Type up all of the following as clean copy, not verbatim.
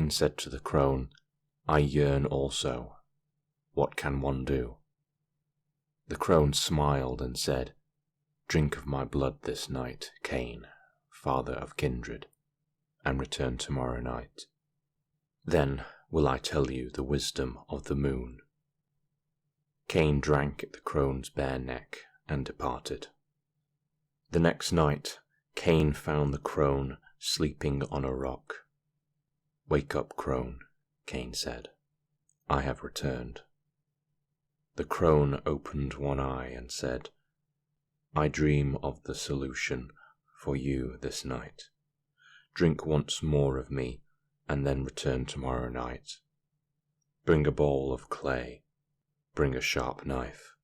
Cain said to the crone, "I yearn also. What can one do?" The crone smiled and said, "Drink of my blood this night, Cain, father of kindred, and return tomorrow night. Then will I tell you the wisdom of the moon." Cain drank at the crone's bare neck and departed. The next night, Cain found the crone sleeping on a rock. "Wake up, crone," Cain said. "I have returned." The crone opened one eye and said, "I dream of the solution for you this night. Drink once more of me, and then return tomorrow night. Bring a bowl of clay. Bring a sharp knife.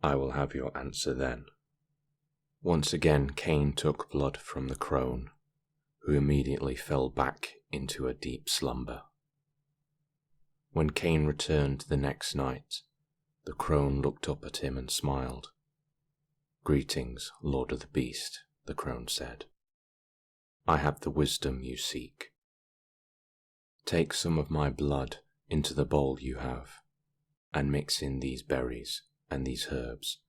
I will have your answer then." Once again Cain took blood from the crone, who immediately fell back into a deep slumber. When Cain returned the next night, the crone looked up at him and smiled. "Greetings, Lord of the Beast," the crone said. "I have the wisdom you seek. Take some of my blood into the bowl you have, and mix in these berries and these herbs,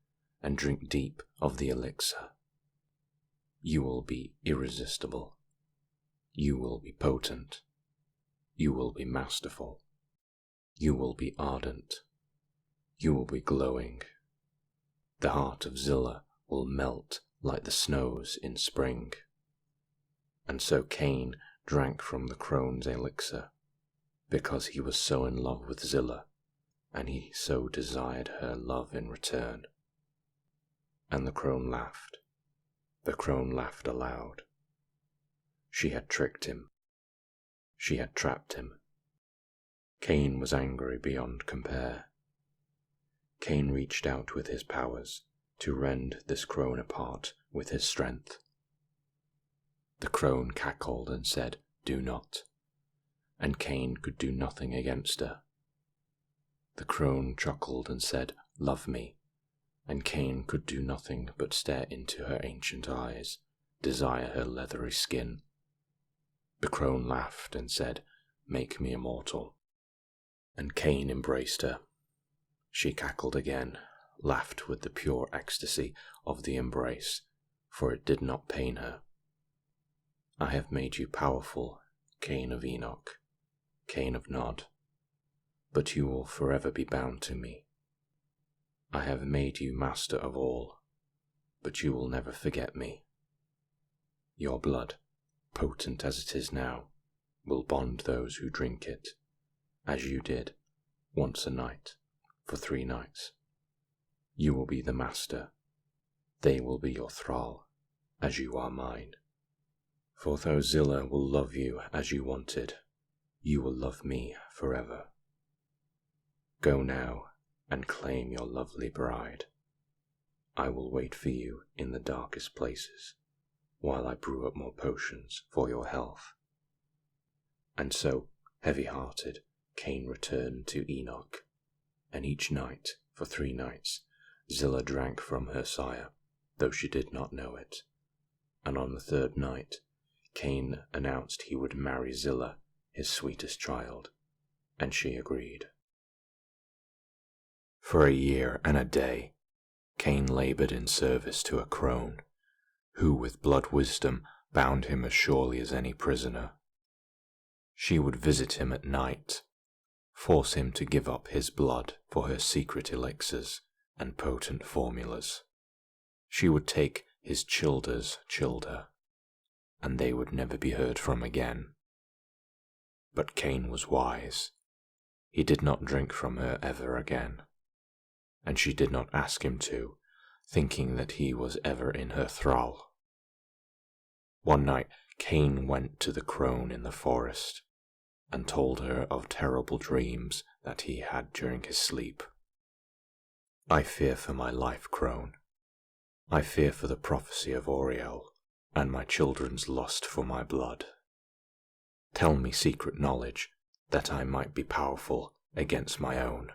and drink deep of the elixir. You will be irresistible. You will be potent. You will be masterful. You will be ardent. You will be glowing. The heart of Zillah will melt like the snows in spring." And so Cain drank from the crone's elixir, because he was so in love with Zillah, and he so desired her love in return. And the crone laughed. The crone laughed aloud. She had tricked him. She had trapped him. Cain was angry beyond compare. Cain reached out with his powers to rend this crone apart with his strength. The crone cackled and said, "Do not," and Cain could do nothing against her. The crone chuckled and said, "Love me," and Cain could do nothing but stare into her ancient eyes, desire her leathery skin. The crone laughed and said, "Make me immortal," and Cain embraced her. She cackled again, laughed with the pure ecstasy of the embrace, for it did not pain her. "I have made you powerful, Cain of Enoch, Cain of Nod, but you will forever be bound to me. I have made you master of all, but you will never forget me. Your blood, potent as it is now, will bond those who drink it, as you did, once a night, for 3 nights. You will be the master, they will be your thrall, as you are mine. For though Zillah will love you as you wanted, you will love me forever. Go now and claim your lovely bride. I will wait for you in the darkest places, while I brew up more potions for your health." And so, heavy-hearted, Cain returned to Enoch, and each night, for 3 nights, Zillah drank from her sire, though she did not know it. And on the 3rd night, Cain announced he would marry Zillah, his sweetest child, and she agreed. For a year and a day, Cain laboured in service to a crone, who with blood wisdom bound him as surely as any prisoner. She would visit him at night, force him to give up his blood for her secret elixirs and potent formulas. She would take his childer's childer, and they would never be heard from again. But Cain was wise. He did not drink from her ever again, and she did not ask him to, thinking that he was ever in her thrall. One night Cain went to the crone in the forest, and told her of terrible dreams that he had during his sleep. "I fear for my life, crone. I fear for the prophecy of Oriel, and my children's lust for my blood. Tell me secret knowledge, that I might be powerful against my own."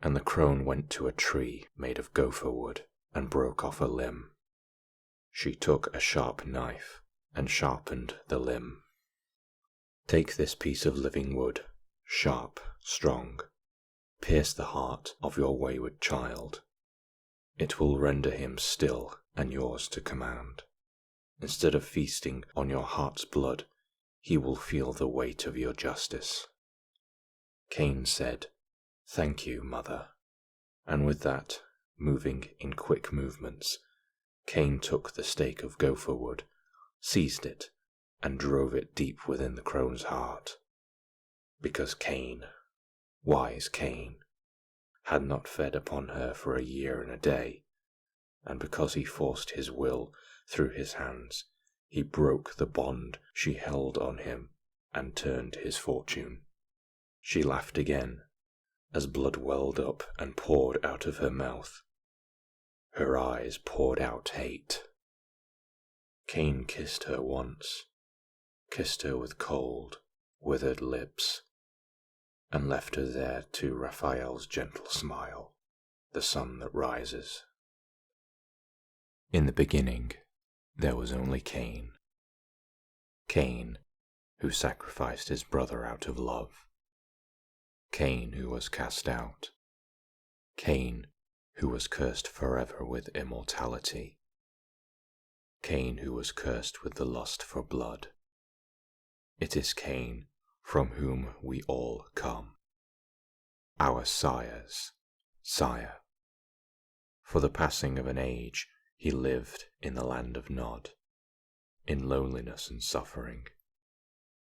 And the crone went to a tree made of gopher wood and broke off a limb. She took a sharp knife and sharpened the limb. Take this piece of living wood, sharp, strong, pierce the heart of your wayward child. It will render him still and yours to command. Instead of feasting on your heart's blood, he will feel the weight of your justice." Cain said, "Thank you, Mother." And with that, moving in quick movements, Cain took the stake of gopher wood, seized it, and drove it deep within the crone's heart. Because Cain, wise Cain, had not fed upon her for a year and a day, and because he forced his will through his hands, he broke the bond she held on him and turned his fortune. She laughed again, as blood welled up and poured out of her mouth. Her eyes poured out hate. Cain kissed her once, kissed her with cold, withered lips, and left her there to Raphael's gentle smile, the sun that rises. In the beginning, there was only Cain. Cain, who sacrificed his brother out of love. Cain, who was cast out. Cain, who was cursed forever with immortality. Cain, who was cursed with the lust for blood. It is Cain, from whom we all come. Our sire's sire. For the passing of an age, he lived in the land of Nod, in loneliness and suffering.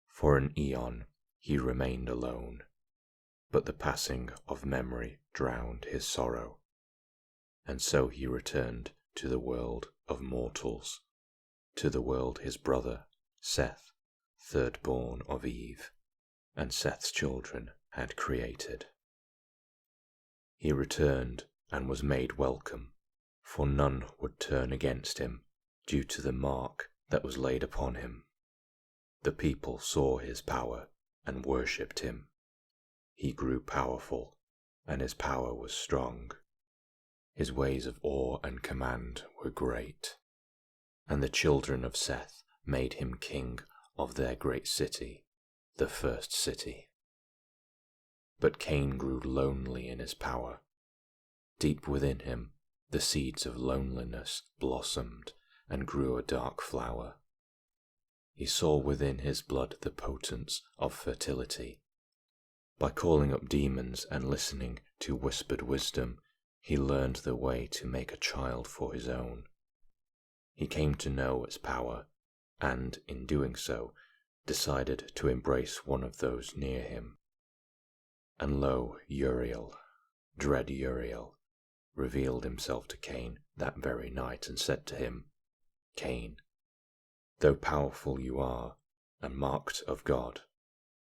For an eon he remained alone, but the passing of memory drowned his sorrow, and so he returned to the world of mortals, to the world his brother, Seth, third born of Eve, and Seth's children had created. He returned and was made welcome, for none would turn against him due to the mark that was laid upon him. The people saw his power and worshipped him. He grew powerful, and his power was strong. His ways of awe and command were great, and the children of Seth made him king of their great city, the first city. But Cain grew lonely in his power. Deep within him, the seeds of loneliness blossomed and grew a dark flower. He saw within his blood the potence of fertility. By calling up demons and listening to whispered wisdom, he learned the way to make a child for his own. He came to know its power, and in doing so, decided to embrace one of those near him. And lo, Uriel, dread Uriel, revealed himself to Cain that very night and said to him, "Cain, though powerful you are, and marked of God,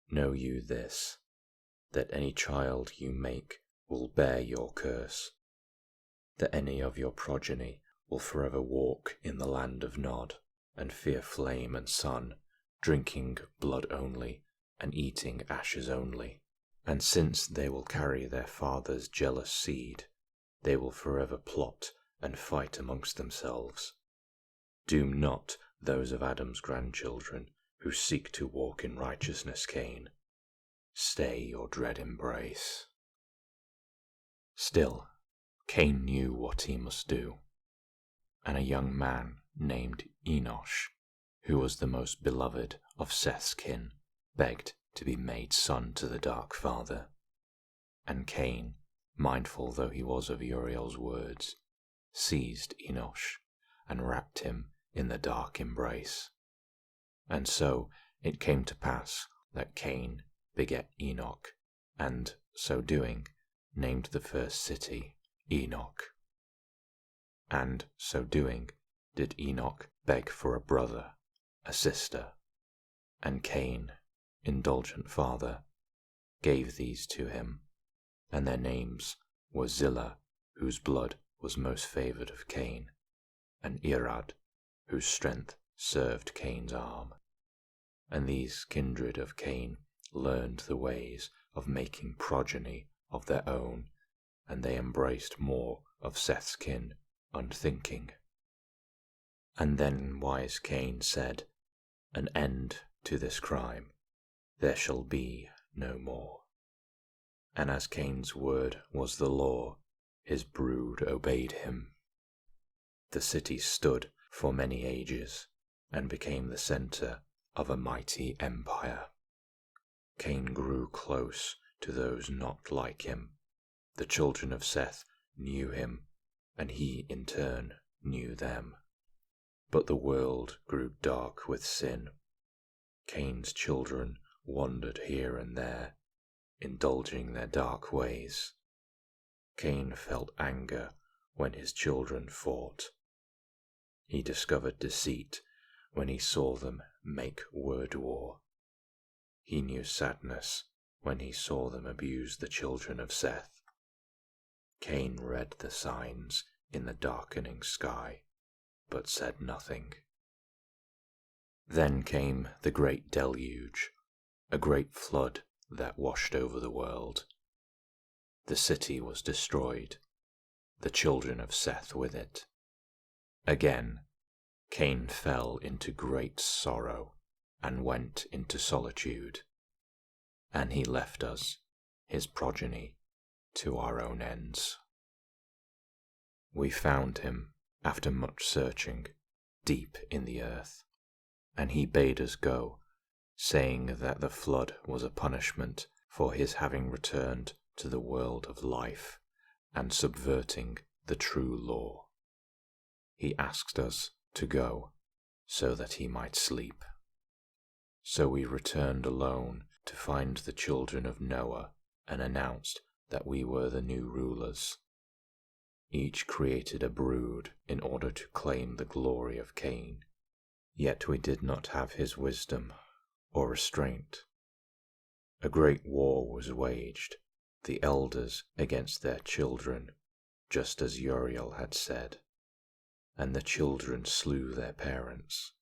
know you this, that any child you make will bear your curse, that any of your progeny will forever walk in the land of Nod, and fear flame and sun, drinking blood only, and eating ashes only. And since they will carry their father's jealous seed, they will forever plot and fight amongst themselves. Doom not those of Adam's grandchildren who seek to walk in righteousness, Cain. Stay your dread embrace." Still, Cain knew what he must do, and a young man named Enosh, who was the most beloved of Seth's kin, begged to be made son to the Dark Father. And Cain, mindful though he was of Uriel's words, seized Enosh and wrapped him in the dark embrace. And so it came to pass that Cain begat Enoch, and, so doing, named the first city Enoch. And, so doing, did Enoch beg for a brother, a sister, and Cain, indulgent father, gave these to him, and their names were Zillah, whose blood was most favoured of Cain, and Irad, whose strength served Cain's arm. And these kindred of Cain learned the ways of making progeny of their own, and they embraced more of Seth's kin, unthinking. And then wise Cain said, "An end to this crime. there shall be no more. And as Cain's word was the law, his brood obeyed him. The city stood for many ages and became the center of a mighty empire. Cain grew close to those not like him. The children of Seth knew him, and he in turn knew them. But the world grew dark with sin. Cain's children wandered here and there, indulging their dark ways. Cain felt anger when his children fought. He discovered deceit when he saw them make word war. He knew sadness when he saw them abuse the children of Seth. Cain read the signs in the darkening sky, but said nothing. Then came the great deluge, a great flood that washed over the world. The city was destroyed, the children of Seth with it. Again, Cain fell into great sorrow and went into solitude, and he left us, his progeny, to our own ends. We found him, after much searching, deep in the earth, and he bade us go, saying that the flood was a punishment for his having returned to the world of life and subverting the true law. He asked us to go so that he might sleep. So we returned alone to find the children of Noah and announced that we were the new rulers. Each created a brood in order to claim the glory of Cain, yet we did not have his wisdom or restraint. A great war was waged, the elders against their children, just as Uriel had said, and the children slew their parents.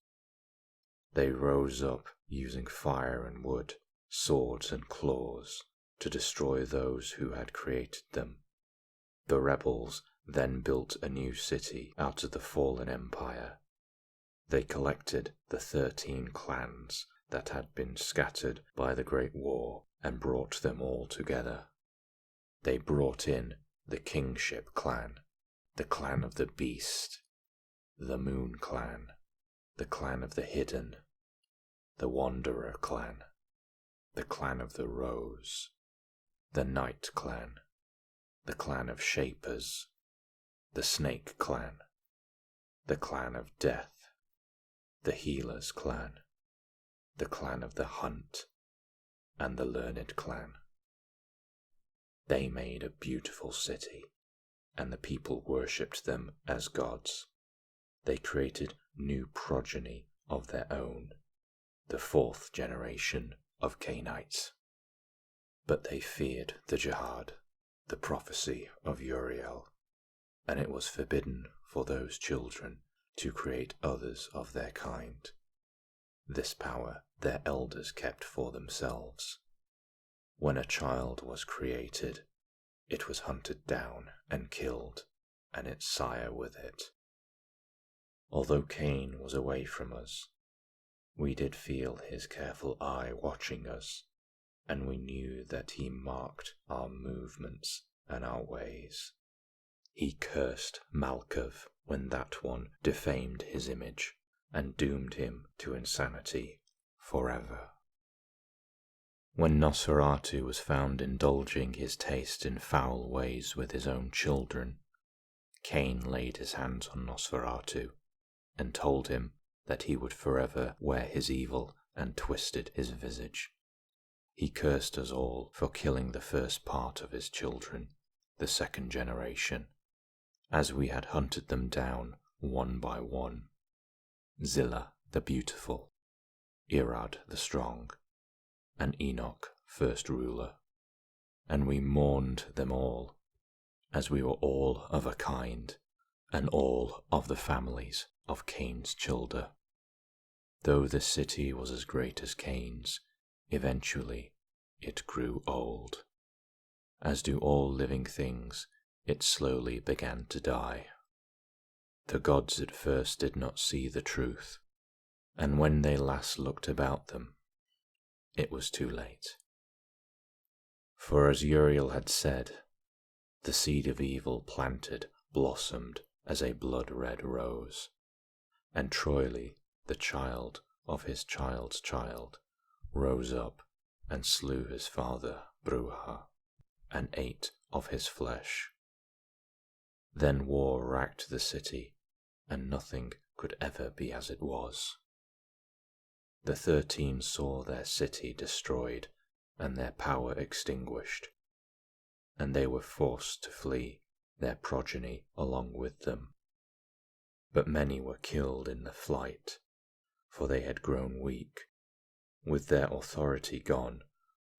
They rose up using fire and wood, swords and claws, to destroy those who had created them. The rebels then built a new city out of the fallen empire. They collected the 13 clans that had been scattered by the great war and brought them all together. They brought in the kingship clan, the clan of the beast, the moon clan, the clan of the hidden, the wanderer clan, the clan of the rose, the night clan, the clan of shapers, the snake clan, the clan of death, the healer's clan, the clan of the hunt, and the learned clan. They made a beautiful city, and the people worshipped them as gods. They created new progeny of their own, the 4th generation of Cainites. But they feared the jihad, the prophecy of Uriel, and it was forbidden for those children to create others of their kind. This power their elders kept for themselves. When a child was created, it was hunted down and killed, and its sire with it. Although Cain was away from us, we did feel his careful eye watching us, and we knew that he marked our movements and our ways. He cursed Malkov when that one defamed his image and doomed him to insanity forever. When Nosferatu was found indulging his taste in foul ways with his own children, Cain laid his hands on Nosferatu and told him that he would forever wear his evil and twisted his visage. He cursed us all for killing the first part of his children, the 2nd generation, as we had hunted them down one by one. Zillah the beautiful, Irad the strong, and Enoch first ruler, and we mourned them all, as we were all of a kind, and all of the families of Cain's children. Though the city was as great as Cain's, eventually it grew old. As do all living things, it slowly began to die. The gods at first did not see the truth, and when they last looked about them, it was too late. For as Uriel had said, the seed of evil planted blossomed as a blood-red rose, and Troile, the child of his child's child, rose up and slew his father Bruha, and ate of his flesh. Then war racked the city, and nothing could ever be as it was. The 13 saw their city destroyed and their power extinguished, and they were forced to flee, their progeny along with them. But many were killed in the flight, for they had grown weak. With their authority gone,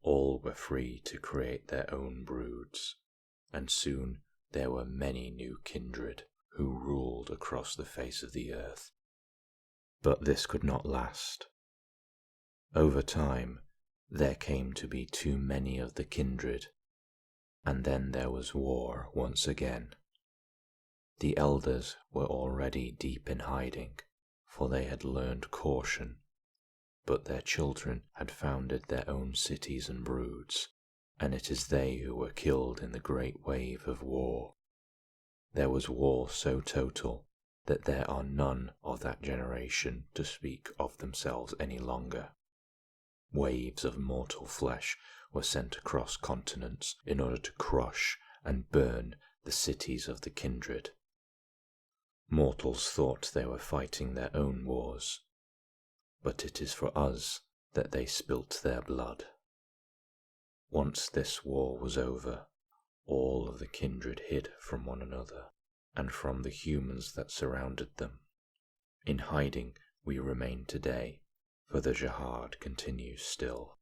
all were free to create their own broods, and soon there were many new kindred who ruled across the face of the earth. But this could not last. Over time, there came to be too many of the kindred, and then there was war once again. The elders were already deep in hiding, for they had learned caution, but their children had founded their own cities and broods, and it is they who were killed in the great wave of war. There was war so total that there are none of that generation to speak of themselves any longer. Waves of mortal flesh were sent across continents in order to crush and burn the cities of the kindred. Mortals thought they were fighting their own wars, but it is for us that they spilt their blood. Once this war was over, all of the kindred hid from one another and from the humans that surrounded them. In hiding we remain today, for the jihad continues still.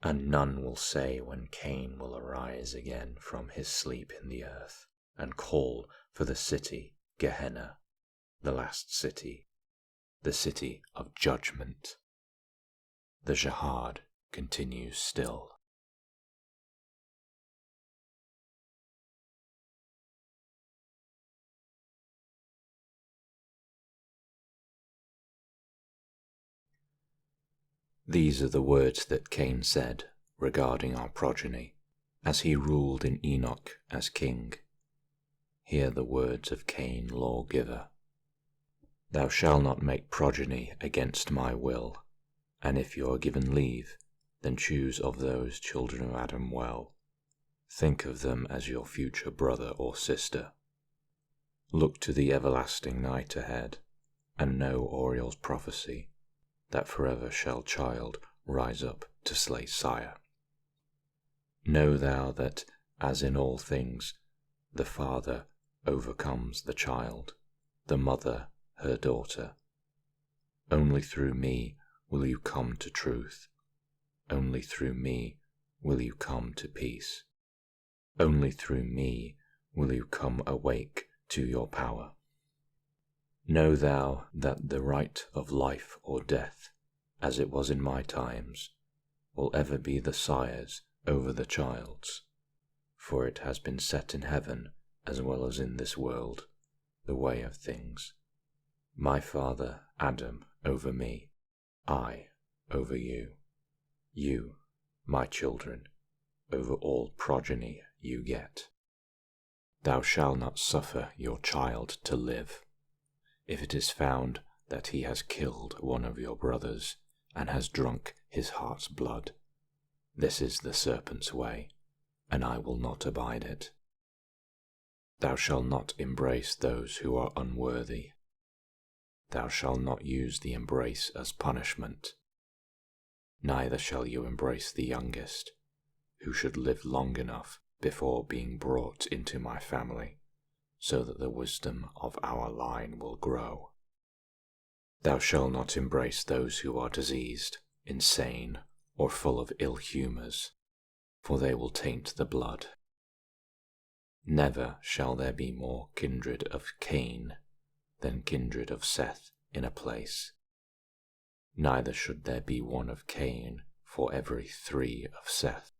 And none will say when Cain will arise again from his sleep in the earth and call for the city Gehenna, the last city, the city of judgment. The jihad continues still. These are the words that Cain said regarding our progeny, as he ruled in Enoch as king. Hear the words of Cain, lawgiver. Thou shalt not make progeny against my will, and if you are given leave, then choose of those children of Adam well. Think of them as your future brother or sister. Look to the everlasting night ahead, and know Oriel's prophecy, that forever shall child rise up to slay sire. Know thou that, as in all things, the father overcomes the child, the mother her daughter. Only through me will you come to truth. Only through me will you come to peace. Only through me will you come awake to your power. Know thou that the right of life or death, as it was in my times, will ever be the sire's over the child's, for it has been set in heaven as well as in this world, the way of things. My father Adam over me, I over you, you, my children, over all progeny you get. Thou shalt not suffer your child to live. If it is found that he has killed one of your brothers, and has drunk his heart's blood, this is the serpent's way, and I will not abide it. Thou shalt not embrace those who are unworthy. Thou shalt not use the embrace as punishment. Neither shall you embrace the youngest, who should live long enough before being brought into my family, so that the wisdom of our line will grow. Thou shalt not embrace those who are diseased, insane, or full of ill humours, for they will taint the blood. Never shall there be more kindred of Cain than kindred of Seth in a place. Neither should there be one of Cain for every 3 of Seth.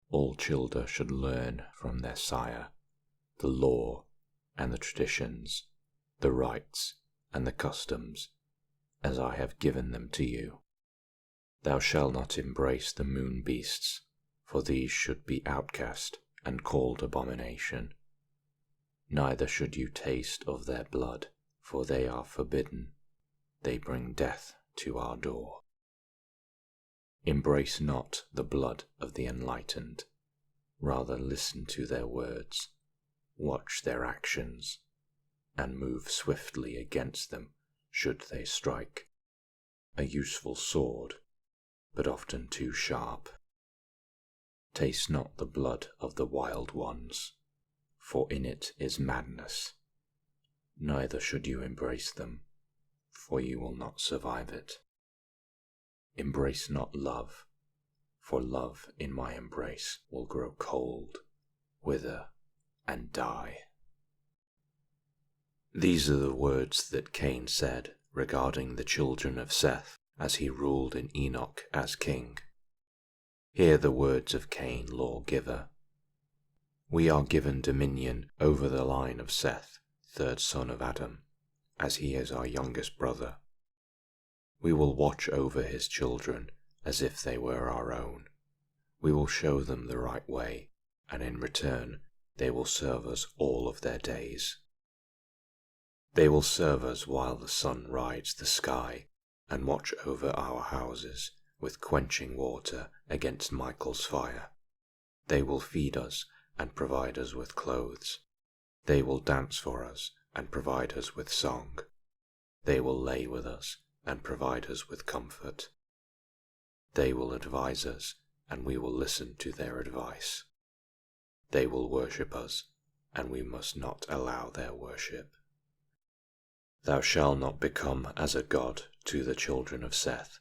All children should learn from their sire the law and the traditions, the rites and the customs, as I have given them to you. Thou shalt not embrace the moon beasts, for these should be outcast and called abomination. Neither should you taste of their blood, for they are forbidden. They bring death to our door. Embrace not the blood of the enlightened. Rather listen to their words, watch their actions, and move swiftly against them should they strike. A useful sword, but often too sharp. Taste not the blood of the wild ones, for in it is madness. Neither should you embrace them, for you will not survive it. Embrace not love, for love in my embrace will grow cold, wither, and die. These are the words that Cain said regarding the children of Seth as he ruled in Enoch as king. Hear the words of Cain, lawgiver. We are given dominion over the line of Seth, third son of Adam, as he is our youngest brother. We will watch over his children as if they were our own. We will show them the right way, and in return they will serve us all of their days. They will serve us while the sun rides the sky, and watch over our houses with quenching water against Michael's fire. They will feed us and provide us with clothes. They will dance for us and provide us with song. They will lay with us and provide us with comfort. They will advise us, and we will listen to their advice. They will worship us, and we must not allow their worship. Thou shalt not become as a god to the children of Seth,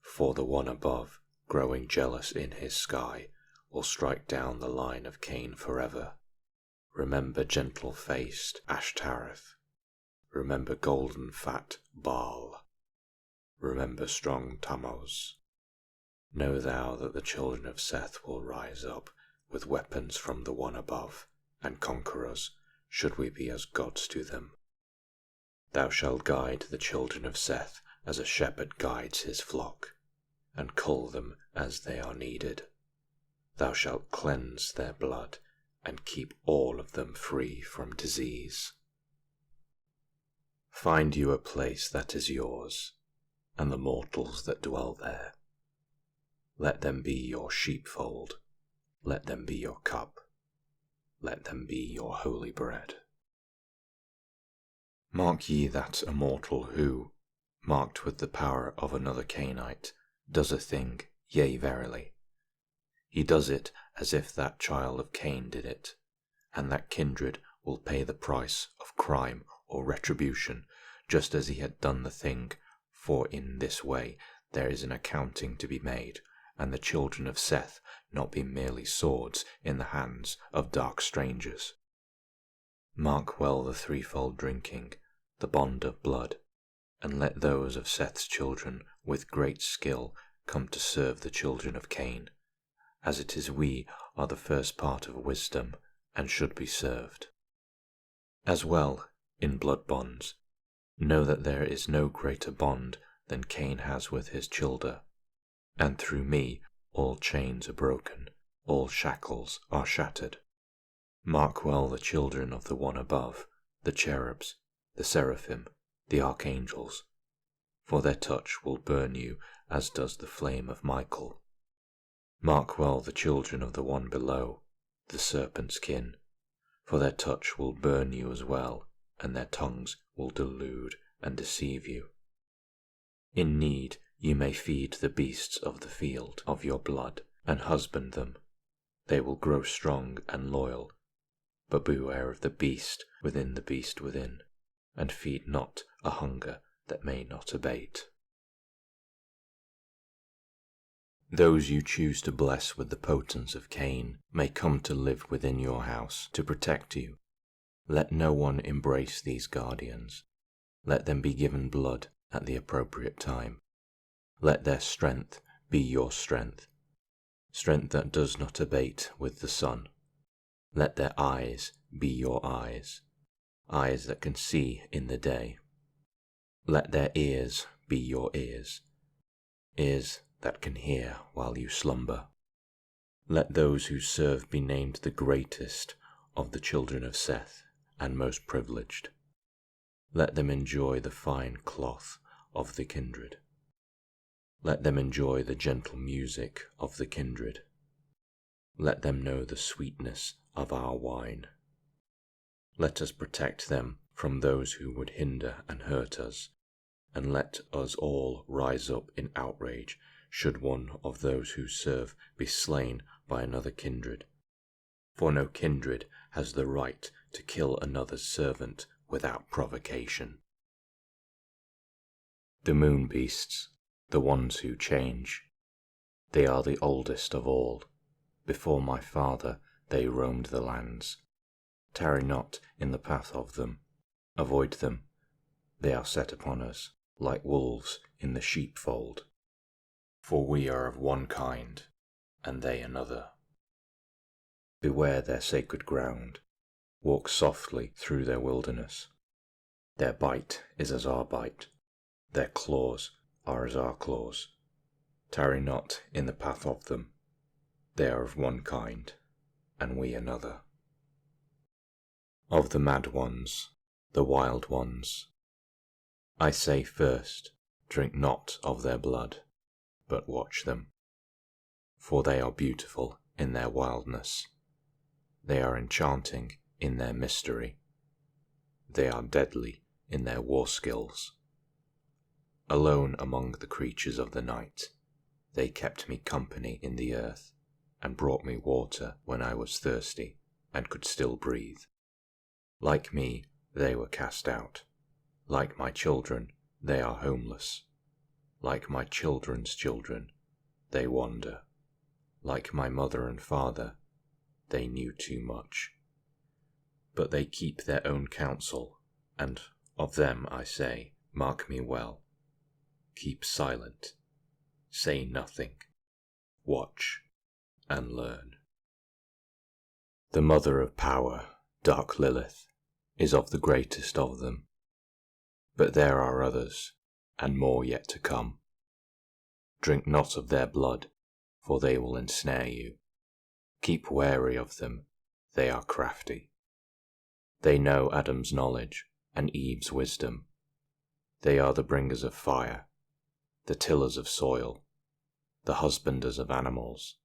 for the one above, growing jealous in his sky, will strike down the line of Cain forever. Remember gentle-faced Ashtaroth. Remember golden fat Baal. Remember strong Tammuz. Know thou that the children of Seth will rise up with weapons from the one above, and conquer us, should we be as gods to them. Thou shalt guide the children of Seth as a shepherd guides his flock, and cull them as they are needed. Thou shalt cleanse their blood, and keep all of them free from disease. Find you a place that is yours, and the mortals that dwell there. Let them be your sheepfold, let them be your cup, let them be your holy bread. Mark ye that immortal who, marked with the power of another Cainite, does a thing, yea verily. He does it as if that child of Cain did it, and that kindred will pay the price of crime or retribution, just as he had done the thing, for in this way there is an accounting to be made, and the children of Seth not be merely swords in the hands of dark strangers. Mark well the threefold drinking, the bond of blood, and let those of Seth's children with great skill come to serve the children of Cain, as it is we are the first part of wisdom, and should be served. As well, in blood bonds, know that there is no greater bond than Cain has with his childer, and through me all chains are broken, all shackles are shattered. Mark well the children of the one above, the cherubs, the seraphim, the archangels, for their touch will burn you as does the flame of Michael. Mark well the children of the one below, the serpent's kin, for their touch will burn you as well, and their tongues will delude and deceive you. In need you may feed the beasts of the field of your blood, and husband them. They will grow strong and loyal, but beware of the beast within, and feed not a hunger that may not abate. Those you choose to bless with the potence of Cain may come to live within your house to protect you. Let no one embrace these guardians. Let them be given blood at the appropriate time. Let their strength be your strength, strength that does not abate with the sun. Let their eyes be your eyes, eyes that can see in the day. Let their ears be your ears, ears that can hear while you slumber. Let those who serve be named the greatest of the children of Seth and most privileged. Let them enjoy the fine cloth of the kindred. Let them enjoy the gentle music of the kindred. Let them know the sweetness of our wine. Let us protect them from those who would hinder and hurt us, and let us all rise up in outrage should one of those who serve be slain by another kindred. For no kindred has the right to kill another's servant without provocation. The moon beasts, the ones who change, they are the oldest of all. Before my father they roamed the lands. Tarry not in the path of them, avoid them. They are set upon us, like wolves in the sheepfold. For we are of one kind, and they another. Beware their sacred ground, walk softly through their wilderness. Their bite is as our bite, their claws are as our claws. Tarry not in the path of them. They are of one kind, and we another. Of the mad ones, the wild ones, I say first, drink not of their blood, but watch them. For they are beautiful in their wildness. They are enchanting in their mystery. They are deadly in their war skills. Alone among the creatures of the night, they kept me company in the earth, and brought me water when I was thirsty and could still breathe. Like me, they were cast out. Like my children, they are homeless. Like my children's children, they wander. Like my mother and father, they knew too much. But they keep their own counsel, and of them I say, mark me well. Keep silent, say nothing, watch and learn. The mother of power, dark Lilith, is of the greatest of them. But there are others, and more yet to come. Drink not of their blood, for they will ensnare you. Keep wary of them, they are crafty. They know Adam's knowledge and Eve's wisdom. They are the bringers of fire, the tillers of soil, the husbanders of animals,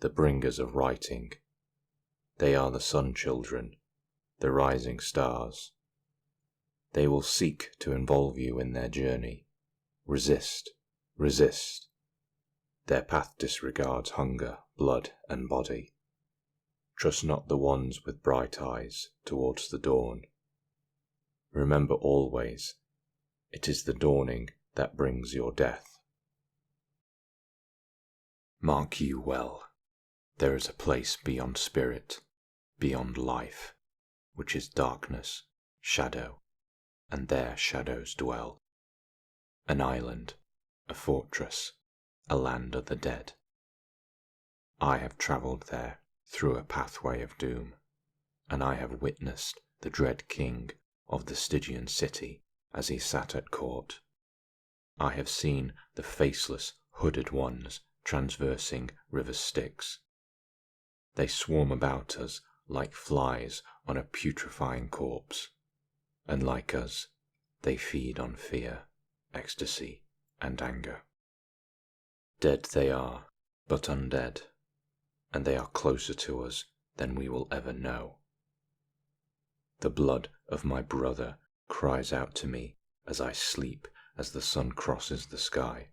the bringers of writing. They are the sun children, the rising stars. They will seek to involve you in their journey. Resist, resist. Their path disregards hunger, blood, and body. Trust not the ones with bright eyes towards the dawn. Remember always, it is the dawning that brings your death. Mark you well, there is a place beyond spirit, beyond life, which is darkness, shadow, and there shadows dwell. An island, a fortress, a land of the dead. I have travelled there through a pathway of doom, and I have witnessed the dread king of the Stygian city as he sat at court. I have seen the faceless, hooded ones transversing river Styx. They swarm about us like flies on a putrefying corpse, and like us, they feed on fear, ecstasy, and anger. Dead they are, but undead, and they are closer to us than we will ever know. The blood of my brother cries out to me as I sleep as the sun crosses the sky.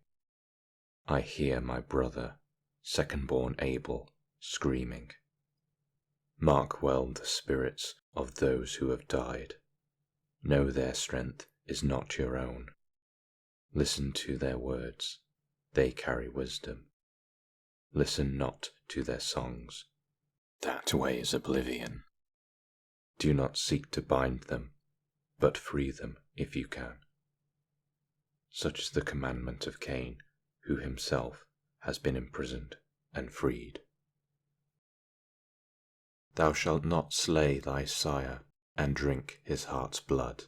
I hear my brother, second-born Abel, screaming. Mark well the spirits of those who have died. Know their strength is not your own. Listen to their words, they carry wisdom. Listen not to their songs, that way is oblivion. Do not seek to bind them, but free them if you can. Such is the commandment of Cain, who himself has been imprisoned and freed. Thou shalt not slay thy sire and drink his heart's blood.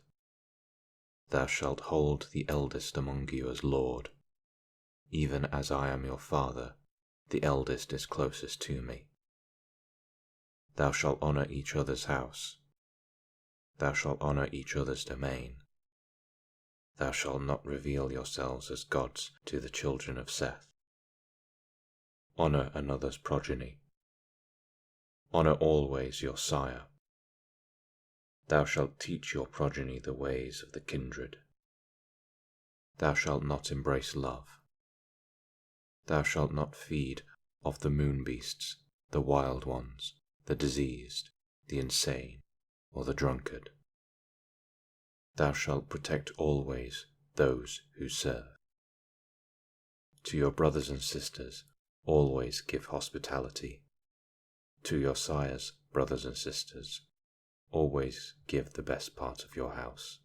Thou shalt hold the eldest among you as lord. even as I am your father, the eldest is closest to me. Thou shalt honor each other's house. Thou shalt honor each other's domain. Thou shalt not reveal yourselves as gods to the children of Seth. Honor another's progeny. Honor always your sire. Thou shalt teach your progeny the ways of the kindred. Thou shalt not embrace love. Thou shalt not feed of the moon beasts, the wild ones, the diseased, the insane, or the drunkard. Thou shalt protect always those who serve. To your brothers and sisters always give hospitality. To your sires, brothers and sisters, always give the best part of your house.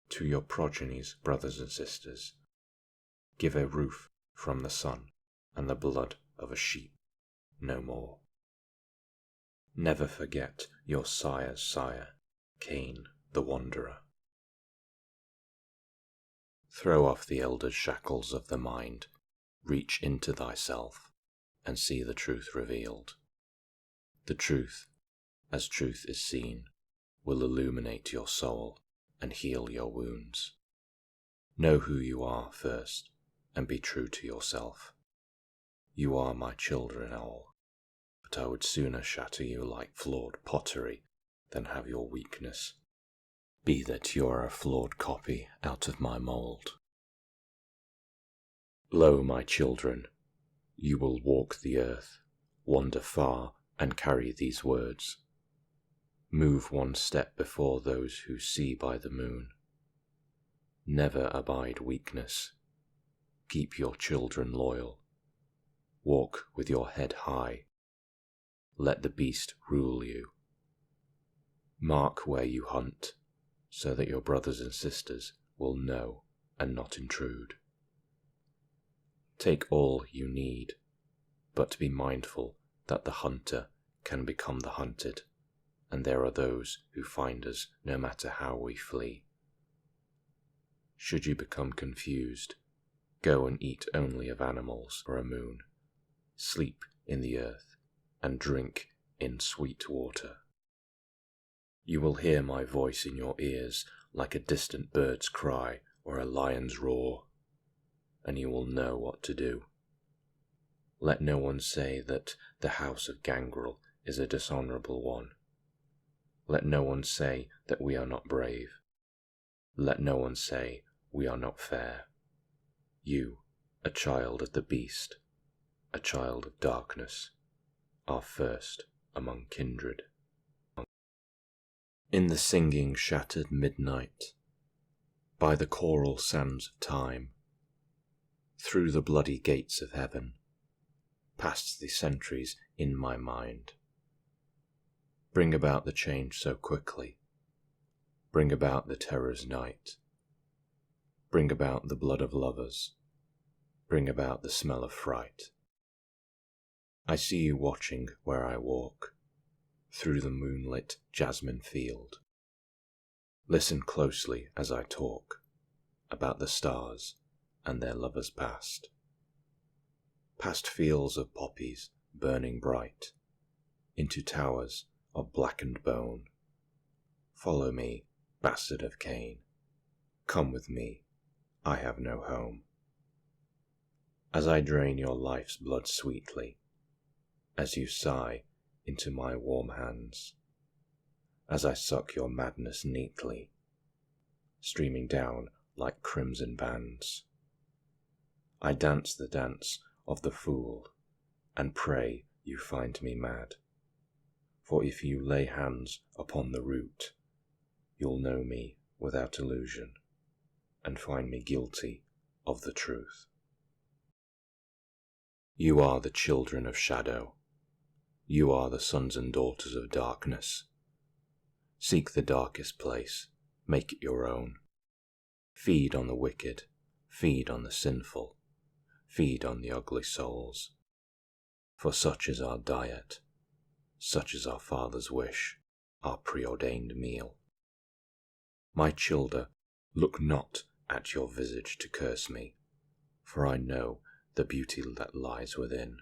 To your progenies, brothers and sisters, give a roof from the sun and the blood of a sheep, no more. Never forget your sire's sire, Cain the wanderer. Throw off the elder's shackles of the mind, reach into thyself, and see the truth revealed. The truth, as truth is seen, will illuminate your soul and heal your wounds. Know who you are first, and be true to yourself. You are my children all, but I would sooner shatter you like flawed pottery than have your weakness be that you are a flawed copy out of my mould. Lo, my children, you will walk the earth, wander far, and carry these words. Move one step before those who see by the moon. Never abide weakness. Keep your children loyal. Walk with your head high. Let the beast rule you. Mark where you hunt, so that your brothers and sisters will know and not intrude. Take all you need, but be mindful that the hunter can become the hunted, and there are those who find us no matter how we flee. Should you become confused, go and eat only of animals or a moon, sleep in the earth, and drink in sweet water. You will hear my voice in your ears like a distant bird's cry or a lion's roar, and you will know what to do. Let no one say that the house of Gangrel is a dishonourable one. Let no one say that we are not brave. Let no one say we are not fair. You, a child of the beast, a child of darkness, are first among kindred. In the singing shattered midnight, by the choral sands of time, through the bloody gates of heaven, past the centuries in my mind. Bring about the change so quickly, bring about the terror's night, bring about the blood of lovers, bring about the smell of fright. I see you watching where I walk, through the moonlit jasmine field. Listen closely as I talk about the stars and their lovers past. Past fields of poppies burning bright, into towers of blackened bone. Follow me, bastard of Cain. Come with me, I have no home. As I drain your life's blood sweetly, as you sigh into my warm hands, as I suck your madness neatly, streaming down like crimson bands. I dance the dance of the fool, and pray you find me mad. For if you lay hands upon the root, you'll know me without illusion, and find me guilty of the truth. You are the children of shadow. You are the sons and daughters of darkness. Seek the darkest place, make it your own. Feed on the wicked, feed on the sinful, feed on the ugly souls. For such is our diet, such is our Father's wish, our preordained meal. My childer, look not at your visage to curse me, For I know the beauty that lies within,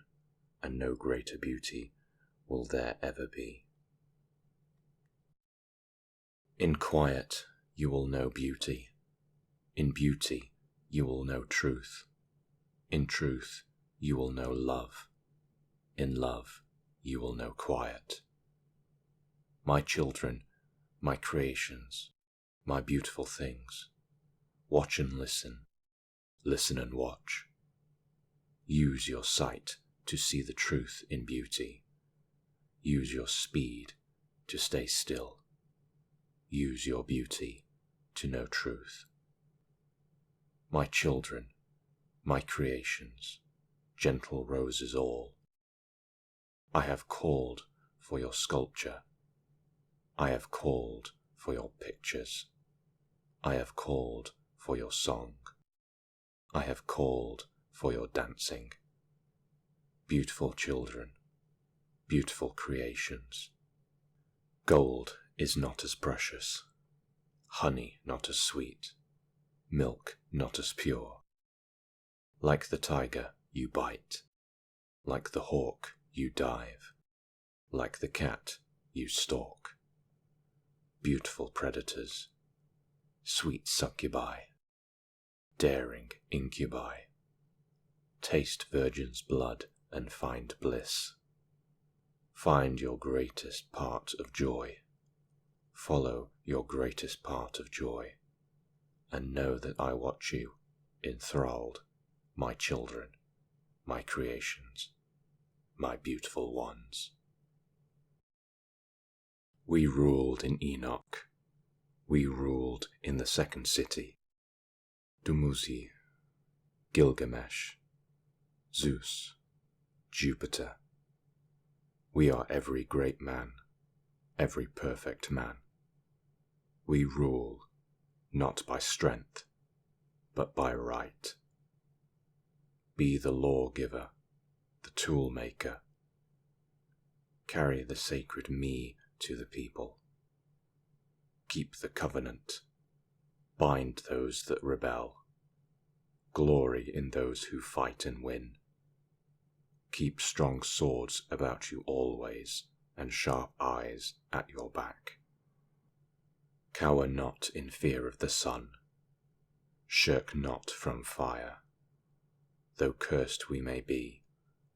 and no greater beauty will there ever be. In quiet you will know beauty. In beauty you will know truth. In truth you will know love. In love you will know quiet. My children, my creations, my beautiful things, watch and listen, listen and watch. Use your sight to see the truth in beauty. Use your speed to stay still. Use your beauty to know truth. My children, my creations, gentle roses all, I have called for your sculpture. I have called for your pictures. I have called for your song. I have called for your dancing. Beautiful children, beautiful creations. Gold is not as precious, honey not as sweet, milk not as pure. Like the tiger you bite, like the hawk you dive, like the cat you stalk. Beautiful predators, sweet succubi, daring incubi. Taste virgin's blood and find bliss. Find your greatest part of joy. Follow your greatest part of joy, and know that I watch you, enthralled, my children, my creations, my beautiful ones. We ruled in Enoch. We ruled in the second city. Dumuzi, Gilgamesh, Zeus, Jupiter. We are every great man, every perfect man. We rule not by strength, but by right. Be the lawgiver, the tool maker. Carry the sacred me to the people. Keep the covenant. Bind those that rebel. Glory in those who fight and win. Keep strong swords about you always, and sharp eyes at your back. Cower not in fear of the sun. Shirk not from fire. Though cursed we may be,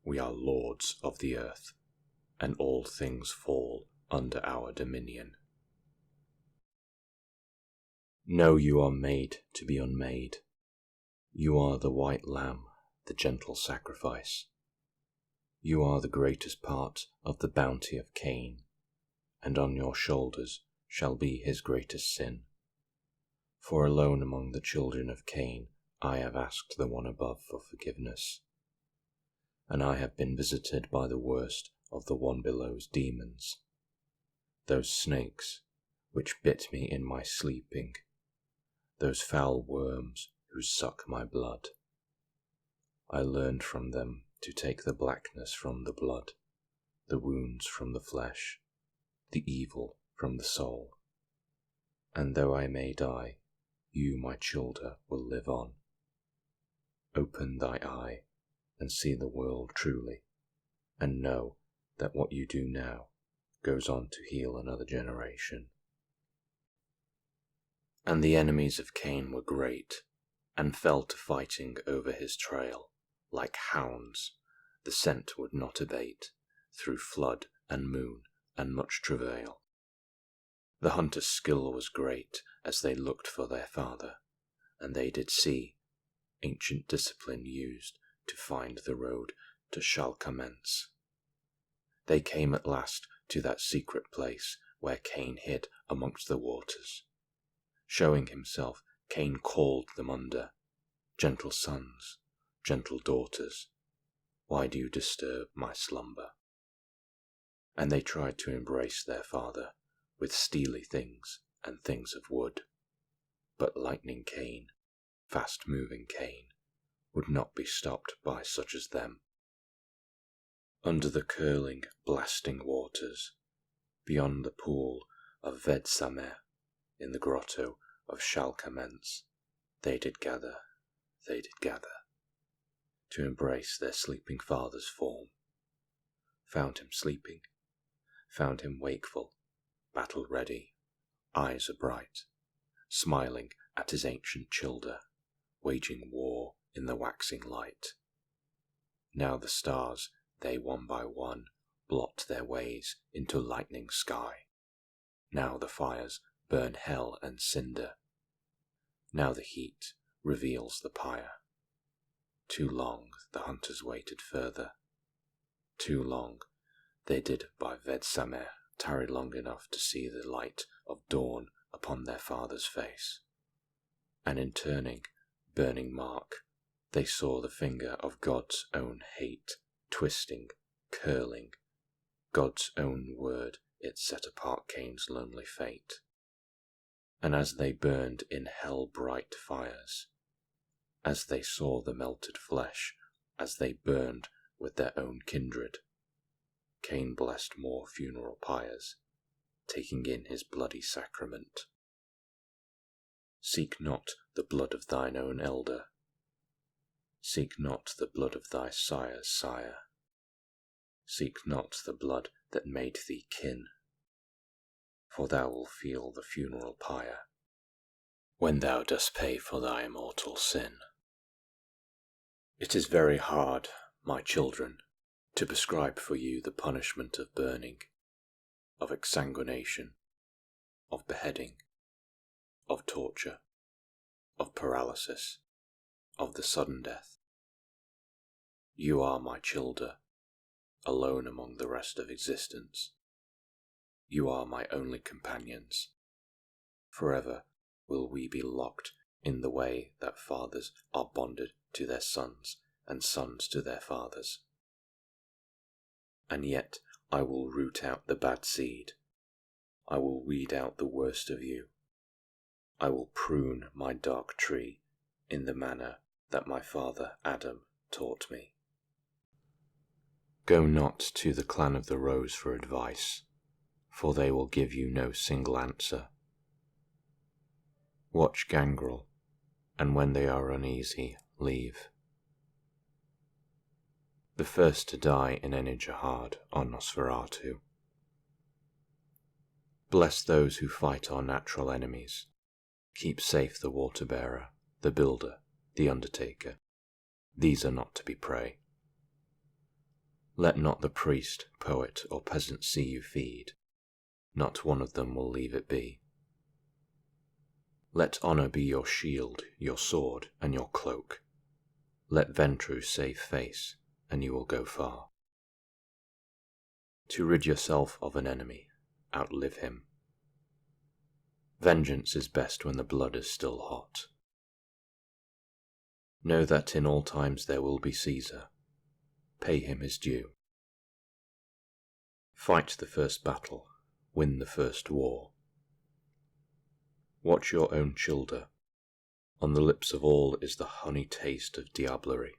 we are lords of the earth, and all things fall under our dominion. Know you are made to be unmade. You are the white lamb, the gentle sacrifice. You are the greatest part of the bounty of Cain, and on your shoulders shall be his greatest sin. For alone among the children of Cain I have asked the one above for forgiveness, and I have been visited by the worst of the one below's demons, those snakes which bit me in my sleeping, those foul worms who suck my blood. I learned from them to take the blackness from the blood, the wounds from the flesh, the evil from the soul. And though I may die, you, my childer, will live on. Open thy eye and see the world truly, and know that what you do now goes on to heal another generation. And the enemies of Cain were great, and fell to fighting over his trail. Like hounds, the scent would not abate, through flood and moon and much travail. The hunters' skill was great, as they looked for their father, and they did see, ancient discipline used to find the road to CAINE'S. They came at last to that secret place where Cain hid amongst the waters. Showing himself, Cain called them under, gentle sons, gentle daughters, why do you disturb my slumber? And they tried to embrace their father with steely things and things of wood. But lightning Cain, fast-moving Cain, would not be stopped by such as them. Under the curling, blasting waters, beyond the pool of Vedsamer, in the grotto of CAINE'S, they did gather, they did gather. to embrace their sleeping father's form. Found him sleeping, found him wakeful, battle-ready, eyes abright, smiling at his ancient childer, waging war in the waxing light. Now the stars, they one by one, blot their ways into lightning sky. Now the fires burn hell and cinder. Now the heat reveals the pyre. Too long the hunters waited further. Too long they did by Vedsamer tarry long enough to see the light of dawn upon their father's face. And in turning, burning mark, they saw the finger of God's own hate, twisting, curling. God's own word, it set apart Cain's lonely fate. And as they burned in hell-bright fires, as they saw the melted flesh, as they burned with their own kindred, Cain blessed more funeral pyres, taking in his bloody sacrament. Seek not the blood of thine own elder. Seek not the blood of thy sire's sire. Seek not the blood that made thee kin, for thou wilt feel the funeral pyre when thou dost pay for thy mortal sin. It is very hard, my children, to prescribe for you the punishment of burning, of exsanguination, of beheading, of torture, of paralysis, of the sudden death. You are my childer, alone among the rest of existence. You are my only companions. Forever will we be locked in the way that fathers are bonded to their sons and sons to their fathers. And yet I will root out the bad seed. I will weed out the worst of you. I will prune my dark tree in the manner that my father Adam taught me. Go not to the clan of the rose for advice, for they will give you no single answer. Watch Gangrel, and when they are uneasy, leave. The first to die in Enijahad are Nosferatu. Bless those who fight our natural enemies. Keep safe the water-bearer, the builder, the undertaker. These are not to be prey. Let not the priest, poet, or peasant see you feed. Not one of them will leave it be. Let honour be your shield, your sword, and your cloak. Let VENTRUE save face, and you will go far. To rid yourself of an enemy, outlive him. Vengeance is best when the blood is still hot. Know that in all times there will be Caesar. Pay him his due. Fight the first battle, win the first war. Watch your own childer. On the lips of all is the honey taste of diablerie.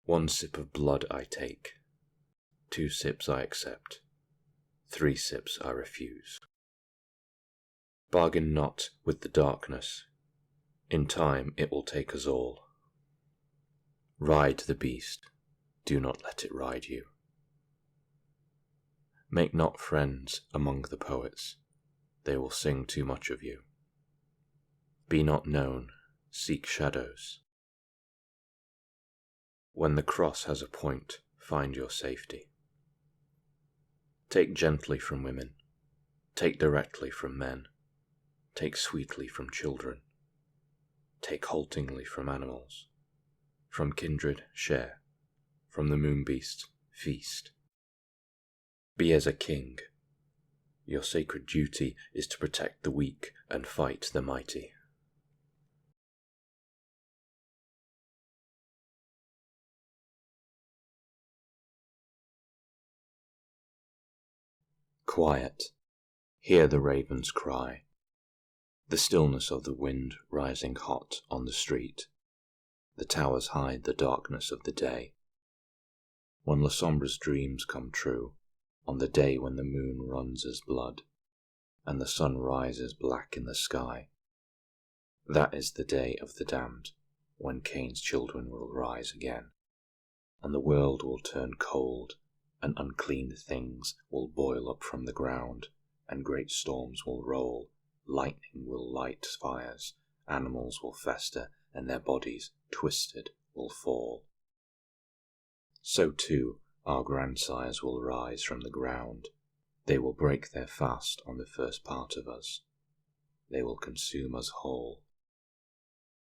1 sip of blood I take, 2 sips I accept, 3 sips I refuse. Bargain not with the darkness. In time it will take us all. Ride the beast, do not let it ride you. Make not friends among the poets, they will sing too much of you. Be not known, seek shadows. When the cross has a point, find your safety. Take gently from women, take directly from men, take sweetly from children, take haltingly from animals. From kindred, share, from the moon beast, feast. Be as a king. Your sacred duty is to protect the weak and fight the mighty. Quiet. Hear the ravens cry. The stillness of the wind rising hot on the street. The towers hide the darkness of the day. When La Sombra's dreams come true, on the day when the moon runs as blood, and the sun rises black in the sky, that is the day of the damned, when Cain's children will rise again, and the world will turn cold, and unclean things will boil up from the ground, and great storms will roll, lightning will light fires, animals will fester, and their bodies, twisted, will fall. So too our grandsires will rise from the ground. They will break their fast on the first part of us. They will consume us whole.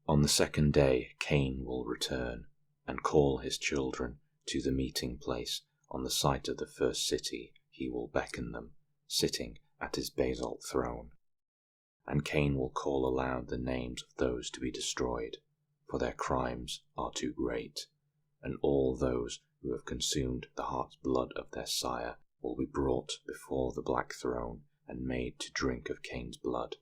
On the second day Cain will return, and call his children to the meeting place. On the site of the first city he will beckon them, sitting at his basalt throne. And Cain will call aloud the names of those to be destroyed, for their crimes are too great, and all those who have consumed the heart's blood of their sire will be brought before the black throne and made to drink of Cain's blood.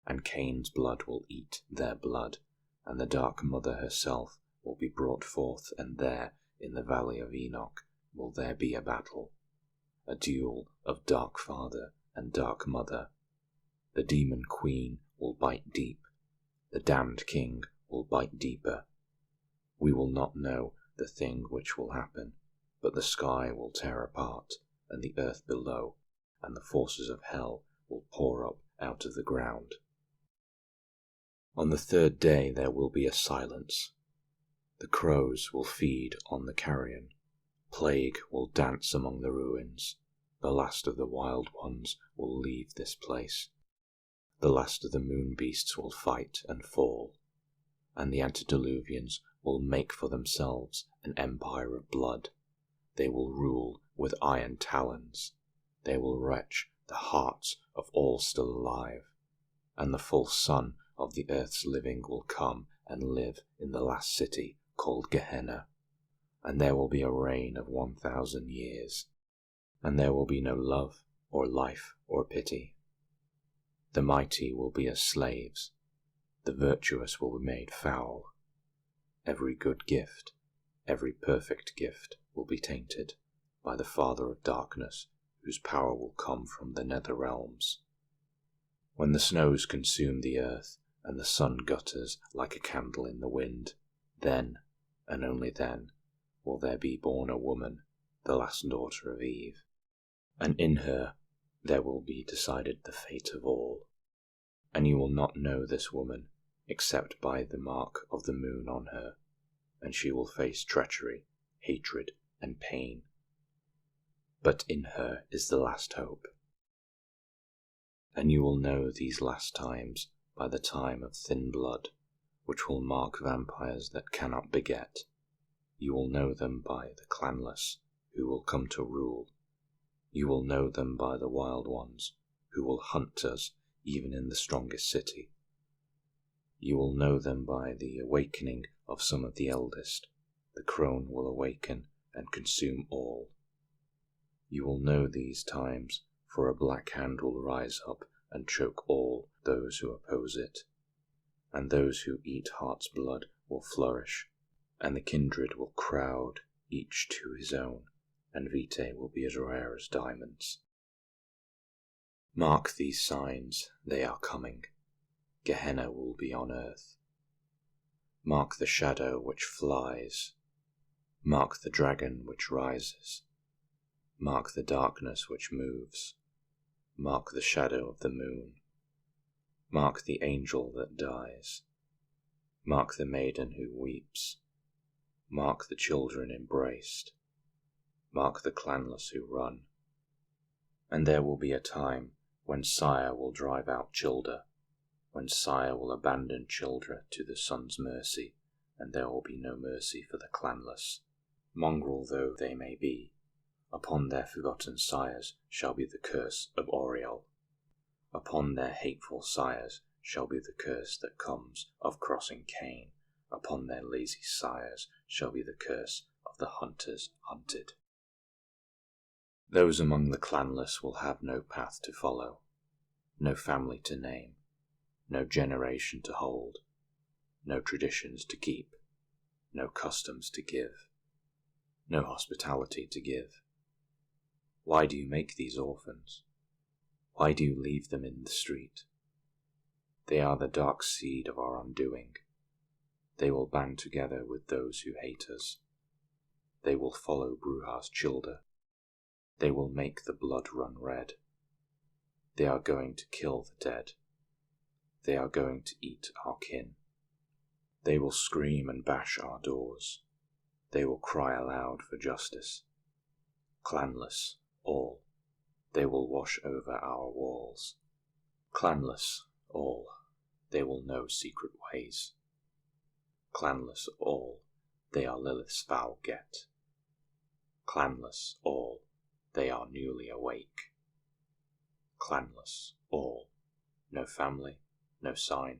And Cain's blood will eat their blood, and the dark mother herself will be brought forth, and there, in the valley of Enoch, will there be a battle, a duel of dark father and dark mother. The demon queen will bite deep, the damned king will bite deeper. We will not know the thing which will happen, but the sky will tear apart, and the earth below, and the forces of hell will pour up out of the ground. On the third day there will be a silence. The crows will feed on the carrion. Plague will dance among the ruins. The last of the wild ones will leave this place. The last of the moon beasts will fight and fall, and the antediluvians will make for themselves an empire of blood. They will rule with iron talons. They will wrench the hearts of all still alive, and the false son of the earth's living will come and live in the last city called Gehenna. And there will be a reign of 1,000 years, and there will be no love or life or pity. The mighty will be as slaves, the virtuous will be made foul. Every good gift, every perfect gift will be tainted by the father of darkness, whose power will come from the nether realms. When the snows consume the earth, and the sun gutters like a candle in the wind, then, and only then, will there be born a woman, the last daughter of Eve, and in her there will be decided the fate of all. And you will not know this woman except by the mark of the moon on her, and she will face treachery, hatred, and pain. But in her is the last hope. And you will know these last times by the time of thin blood, which will mark vampires that cannot beget. You will know them by the clanless, who will come to rule. You will know them by the wild ones, who will hunt us even in the strongest city. You will know them by the awakening of some of the eldest. The crone will awaken and consume all. You will know these times, for a black hand will rise up and choke all those who oppose it. And those who eat heart's blood will flourish, and the kindred will crowd each to his own, and vitae will be as rare as diamonds. Mark these signs, they are coming. Gehenna will be on earth. Mark the shadow which flies. Mark the dragon which rises. Mark the darkness which moves. Mark the shadow of the moon. Mark the angel that dies. Mark the maiden who weeps. Mark the children embraced. Mark the clanless who run. And there will be a time when sire will drive out childer, when sire will abandon children to the son's mercy, and there will be no mercy for the clanless. Mongrel though they may be, upon their forgotten sires shall be the curse of Oriel. Upon their hateful sires shall be the curse that comes of crossing Cain. Upon their lazy sires shall be the curse of the hunters hunted. Those among the clanless will have no path to follow, no family to name, no generation to hold, no traditions to keep, no customs to give, no hospitality to give. Why do you make these orphans? Why do you leave them in the street? They are the dark seed of our undoing. They will band together with those who hate us. They will follow Bruja's childer. They will make the blood run red. They are going to kill the dead. They are going to eat our kin. They will scream and bash our doors. They will cry aloud for justice. Clanless, all, they will wash over our walls. Clanless, all, they will know secret ways. Clanless, all, they are Lilith's foul get. Clanless, all, they are newly awake. Clanless, all, no family, no sign,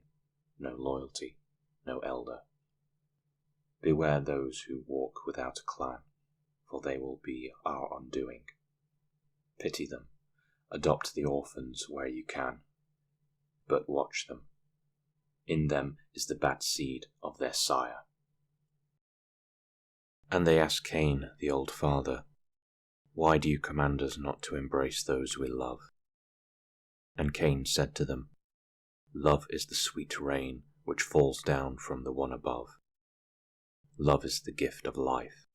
no loyalty, no elder. Beware those who walk without a clan, for they will be our undoing. Pity them, adopt the orphans where you can, but watch them. In them is the bad seed of their sire. And they asked Cain, the old father, "Why do you command us not to embrace those we love?" And Cain said to them, "Love is the sweet rain which falls down from the one above. Love is the gift of life.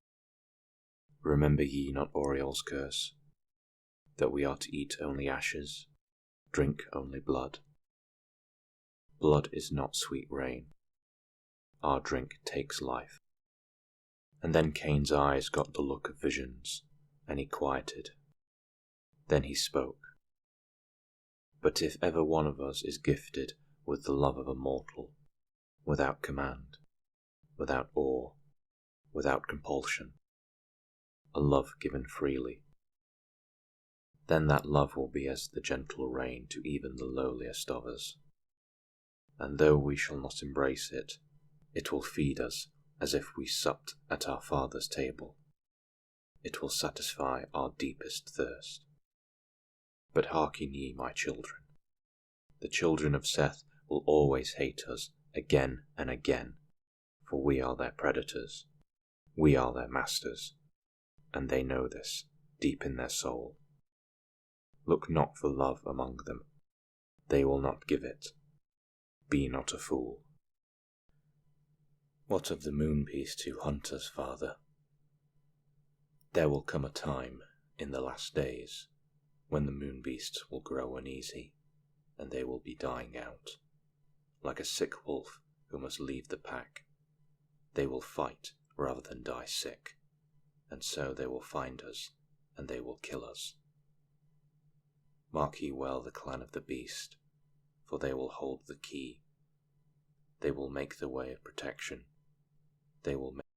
Remember ye not Oriel's curse, that we are to eat only ashes, drink only blood? Blood is not sweet rain. Our drink takes life." And then Cain's eyes got the look of visions, and he quieted. Then he spoke. "But if ever one of us is gifted with the love of a mortal, without command, without awe, without compulsion, a love given freely, then that love will be as the gentle rain to even the lowliest of us. And though we shall not embrace it, it will feed us as if we supped at our Father's table. It will satisfy our deepest thirst. But hearken ye, my children. The children of Seth will always hate us again and again, for we are their predators. We are their masters, and they know this deep in their soul. Look not for love among them. They will not give it. Be not a fool." "What of the moon beast who hunt us, Father?" "There will come a time in the last days when the moon beasts will grow uneasy, and they will be dying out. Like a sick wolf who must leave the pack, they will fight rather than die sick, and so they will find us, and they will kill us. Mark ye well the clan of the beast, for they will hold the key. They will make the way of protection. They will